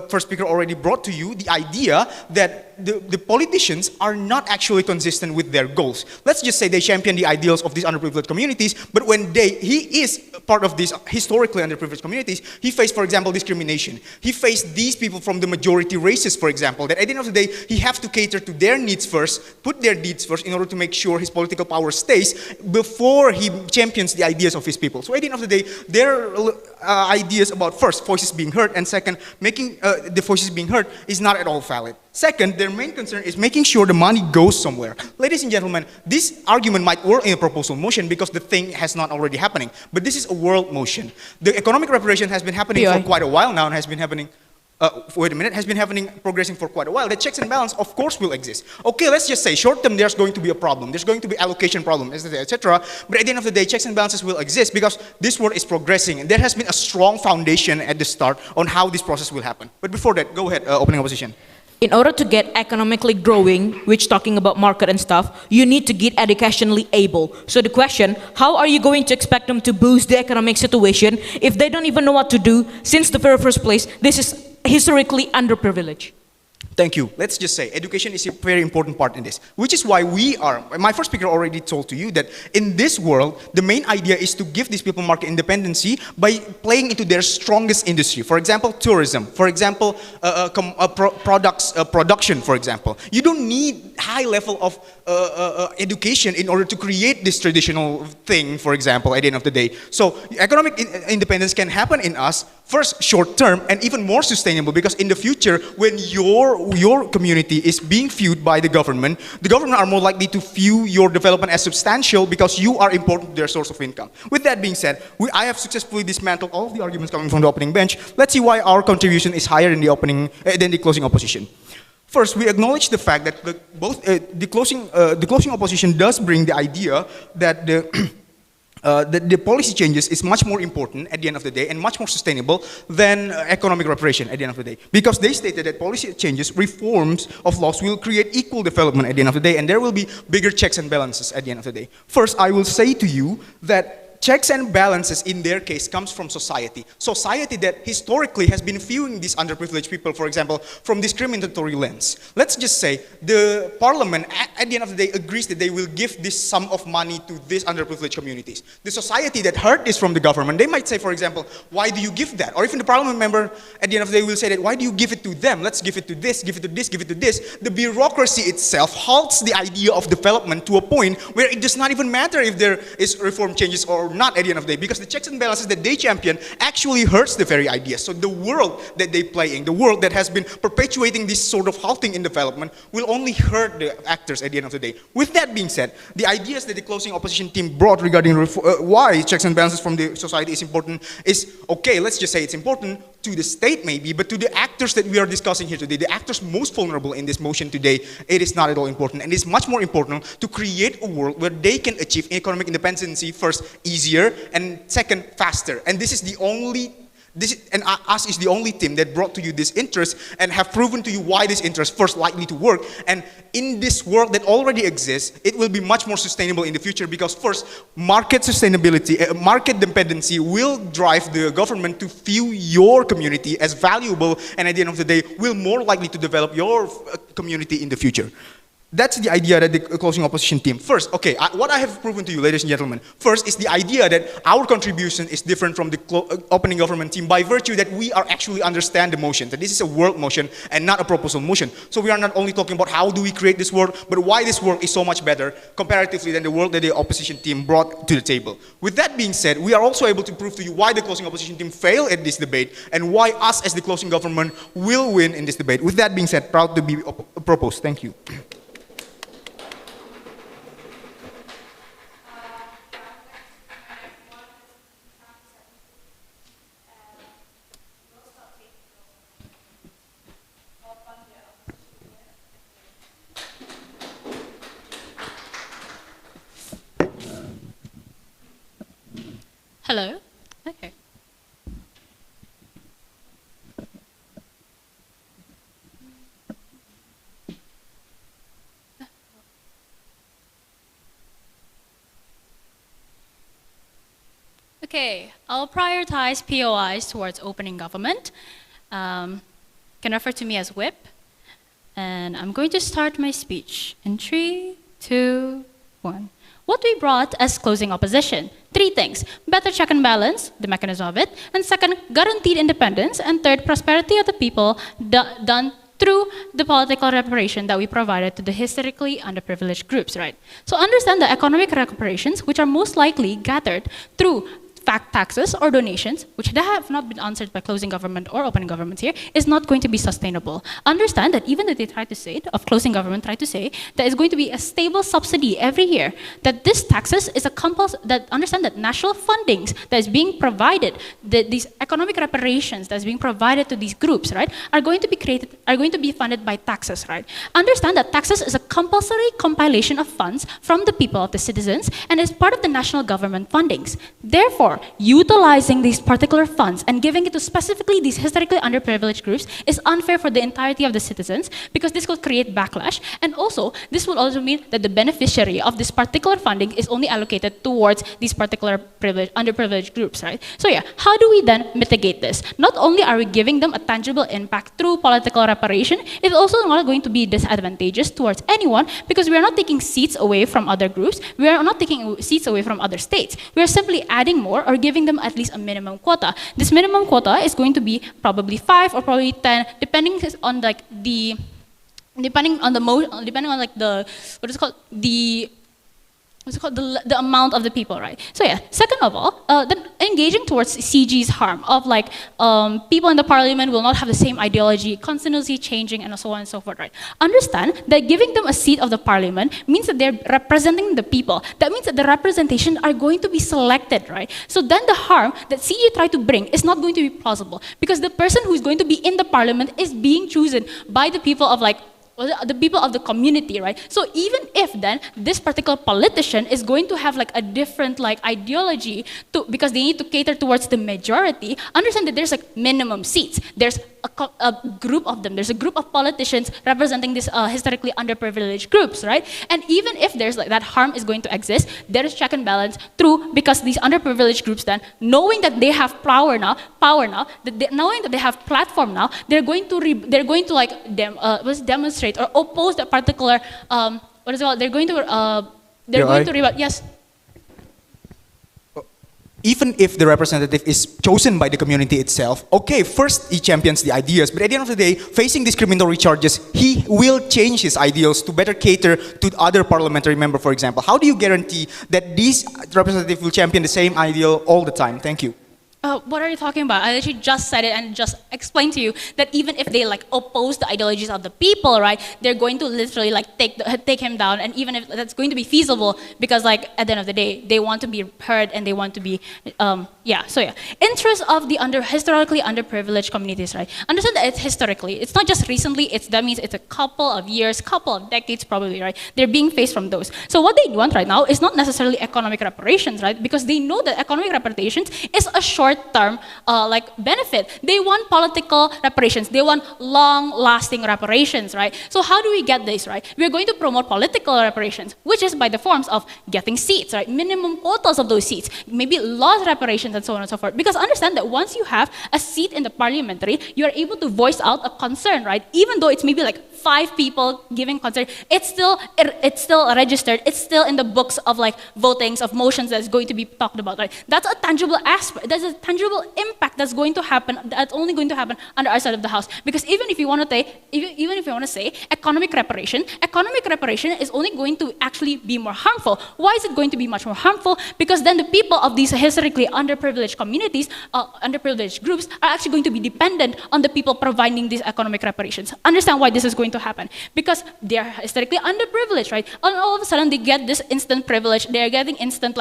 first speaker already brought to you, the idea that the politicians are not actually consistent with their goals. Let's just say they champion the ideals of these underprivileged communities, but when he is part of these historically underprivileged communities, he faced, for example, discrimination. He faced these people from the majority races, for example, that at the end of the day, he has to cater to their needs first, put their needs first in order to make sure his political power stays before he champions the ideas of his people. So at the end of the day, their ideas about first, voices being heard, and second, making the voices being heard is not at all valid. Second, their main concern is making sure the money goes somewhere. Ladies and gentlemen, this argument might work in a proposal motion because the thing has not already happening, but this is a world motion. The economic reparation has been happening for quite a while now and has been happening progressing for quite a while. The checks and balance, of course, will exist. Okay, let's just say short term there's going to be a problem. There's going to be allocation problem, etc. But at the end of the day, checks and balances will exist because this world is progressing and there has been a strong foundation at the start on how this process will happen. But before that, go ahead, opening opposition. In order to get economically growing, which talking about market and stuff, you need to get educationally able. So the question, how are you going to expect them to boost the economic situation if they don't even know what to do since the very first place? This is historically underprivileged. Thank you. Let's just say education is a very important part in this, which is why my first speaker already told to you that in this world, the main idea is to give these people market independency by playing into their strongest industry. For example, tourism. For example, production, for example. You don't need high level of education in order to create this traditional thing, for example, at the end of the day. So economic independence can happen in us, first short term and even more sustainable, because in the future, when your community is being viewed by the government are more likely to view your development as substantial because you are important to their source of income. With that being said, I have successfully dismantled all of the arguments coming from the opening bench. Let's see why our contribution is higher in the than the closing opposition. First, we acknowledge the fact that the closing opposition does bring the idea that the policy changes is much more important at the end of the day and much more sustainable than economic reparation at the end of the day. Because they stated that policy changes, reforms of laws will create equal development at the end of the day and there will be bigger checks and balances at the end of the day. First, I will say to you that checks and balances in their case comes from society. Society that historically has been viewing these underprivileged people, for example, from discriminatory lens. Let's just say the parliament at the end of the day agrees that they will give this sum of money to these underprivileged communities. The society that heard this from the government, they might say, for example, why do you give that? Or even the parliament member at the end of the day will say that, why do you give it to them? Let's give it to this, give it to this, give it to this. The bureaucracy itself halts the idea of development to a point where it does not even matter if there is reform changes or not at the end of the day, because the checks and balances that they champion actually hurts the very idea. So the world that they play in, the world that has been perpetuating this sort of halting in development, will only hurt the actors at the end of the day. With that being said, the ideas that the closing opposition team brought regarding why checks and balances from the society is important is, okay, let's just say it's important to the state maybe, but to the actors that we are discussing here today, the actors most vulnerable in this motion today, it is not at all important. And it's much more important to create a world where they can achieve economic independence first, easier, and second, faster. And this is the only us is the only team that brought to you this interest and have proven to you why this interest first likely to work. And in this world that already exists, it will be much more sustainable in the future because first, market sustainability, market dependency will drive the government to view your community as valuable and at the end of the day, will more likely to develop your community in the future. That's the idea that the closing opposition team. First, okay, what I have proven to you, ladies and gentlemen, first is the idea that our contribution is different from the opening government team by virtue that we are actually understand the motion, that this is a world motion and not a proposal motion. So we are not only talking about how do we create this world, but why this world is so much better comparatively than the world that the opposition team brought to the table. With that being said, we are also able to prove to you why the closing opposition team failed at this debate and why us as the closing government will win in this debate. With that being said, proud to be proposed. Thank you. Hello? Okay. Okay, I'll prioritize POIs towards opening government. Can refer to me as WHIP. And I'm going to start my speech in 3, 2, 1. What we brought as closing opposition: 3 things: better check and balance, the mechanism of it, and second, guaranteed independence, and third, prosperity of the people done through the political reparation that we provided to the historically underprivileged groups, right? So understand the economic reparations, which are most likely gathered through fact taxes or donations, which have not been answered by closing government or opening government here, is not going to be sustainable. Understand that even though they try to say it, of closing government try to say that it's going to be a stable subsidy every year, that this taxes is a that understand that national fundings that is being provided, these economic reparations that is being provided to these groups, right, are going to be funded by taxes, right? Understand that taxes is a compulsory compilation of funds from the people, of the citizens, and is part of the national government fundings. Therefore, utilizing these particular funds and giving it to specifically these historically underprivileged groups is unfair for the entirety of the citizens, because this could create backlash, and also this would also mean that the beneficiary of this particular funding is only allocated towards these particular underprivileged groups, right? So yeah, how do we then mitigate this? Not only are we giving them a tangible impact through political reparation, it's also not going to be disadvantageous towards anyone, because we are not taking seats away from other groups, we are not taking seats away from other states. We are simply adding more or giving them at least a minimum quota. This minimum quota is going to be probably 5 or probably 10, depending on like the the amount of the people, right? So yeah, second of all, then engaging towards CG's harm of like people in the parliament will not have the same ideology, constantly changing, and so on and so forth, right? Understand that giving them a seat of the parliament means that they're representing the people. That means that the representation are going to be selected, right? So then the harm that CG tried to bring is not going to be plausible, because the person who's going to be in the parliament is being chosen by the people of like the people of the community, right? So even if then this particular politician is going to have like a different like ideology because they need to cater towards the majority, understand that there's like minimum seats. There's a group of them. There's a group of politicians representing these historically underprivileged groups, right? And even if there's like that harm is going to exist, there is check and balance through, because these underprivileged groups then, knowing that they have power now, knowing that they have platform now, they're going to like demonstrate or oppose that particular They're going to rebut. Yes. Even if the representative is chosen by the community itself, okay, first he champions the ideas, but at the end of the day, facing discriminatory charges, he will change his ideals to better cater to other parliamentary member, for example. How do you guarantee that these representatives will champion the same ideal all the time? Thank you. What are you talking about? I actually just said it and just explained to you that even if they like oppose the ideologies of the people, right, they're going to literally like take him down, and even if that's going to be feasible, because like at the end of the day, they want to be heard and they want to be, interest of the historically underprivileged communities, right? Understand that it's historically, it's not just recently, that means it's a couple of years, couple of decades probably, right? They're being faced from those. So what they want right now is not necessarily economic reparations, right? Because they know that economic reparations is a short-term benefit. They want political reparations. They want long-lasting reparations, right? So how do we get this, right? We're going to promote political reparations, which is by the forms of getting seats, right? Minimum quotas of those seats, maybe lost reparations, and so on and so forth. Because understand that once you have a seat in the parliamentary, you're able to voice out a concern, right? Even though it's maybe like 5 people giving concern, it's still registered. It's still in the books of like votings of motions that's going to be talked about, right? That's a tangible aspect. That's a tangible impact that's going to happen. That's only going to happen under our side of the house. Because even if you want to say economic reparation is only going to actually be more harmful. Why is it going to be much more harmful? Because then the people of these historically underprivileged communities, underprivileged groups, are actually going to be dependent on the people providing these economic reparations. Understand why this is going to happen? Because they are historically underprivileged, right? And all of a sudden they get this instant privilege. They are getting instant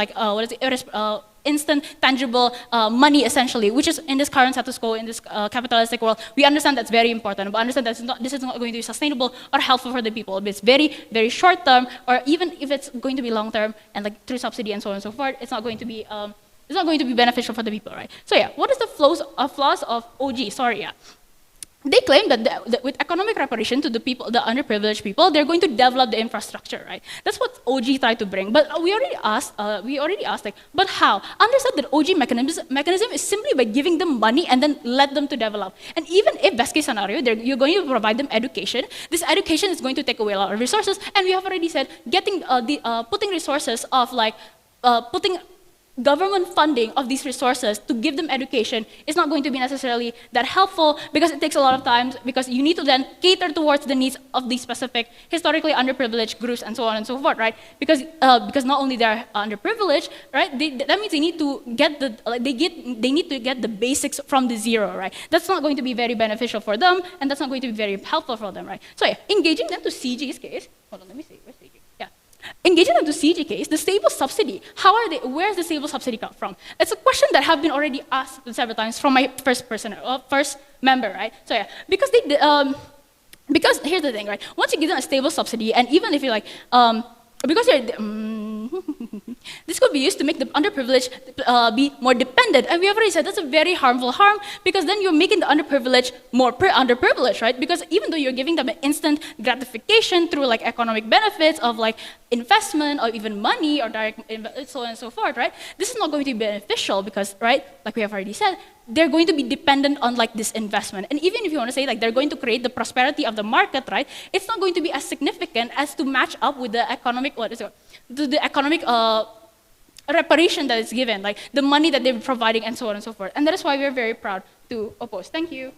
instant tangible money, essentially, which is in this current status quo, in this capitalistic world. We understand that's very important, but understand that this is not going to be sustainable or helpful for the people. It's very, very short term, or even if it's going to be long term and like through subsidy and so on and so forth, it's not going to be It's not going to be beneficial for the people, right? So yeah, what is the flaws of OG? Sorry, yeah. They claim that, with economic reparation to the people, the underprivileged people, they're going to develop the infrastructure, right? That's what OG tried to bring. But we already asked, like, but how? Understand that OG mechanism is simply by giving them money and then let them to develop. And even if best case scenario, you're going to provide them education, this education is going to take away a lot of resources. And we have already said, putting resources of like, putting government funding of these resources to give them education is not going to be necessarily that helpful, because it takes a lot of time, because you need to then cater towards the needs of these specific historically underprivileged groups and so on and so forth, right? Because not only they're underprivileged, right? That means they need to get they need to get the basics from the zero, right? That's not going to be very beneficial for them, and that's not going to be very helpful for them, right? So yeah, engaging them to CG's case. Hold on, let me see. Where's CG? Yeah. Engaging them to CG case, the stable subsidy, where's the stable subsidy come from? It's a question that have been already asked several times from my first member, right? So yeah, because here's the thing, right? Once you give them a stable subsidy, and even if you're like, because this could be used to make the underprivileged be more dependent. And we have already said that's a very harmful harm, because then you're making the underprivileged more underprivileged, right? Because even though you're giving them an instant gratification through like economic benefits of like investment or even money or direct so on and so forth, right? This is not going to be beneficial because, right, like we have already said, they're going to be dependent on like this investment. And even if you want to say like they're going to create the prosperity of the market, right, it's not going to be as significant as to match up with the economic, the economic reparation that is given, like the money that they're providing and so on and so forth. And that is why we're very proud to oppose. Thank you.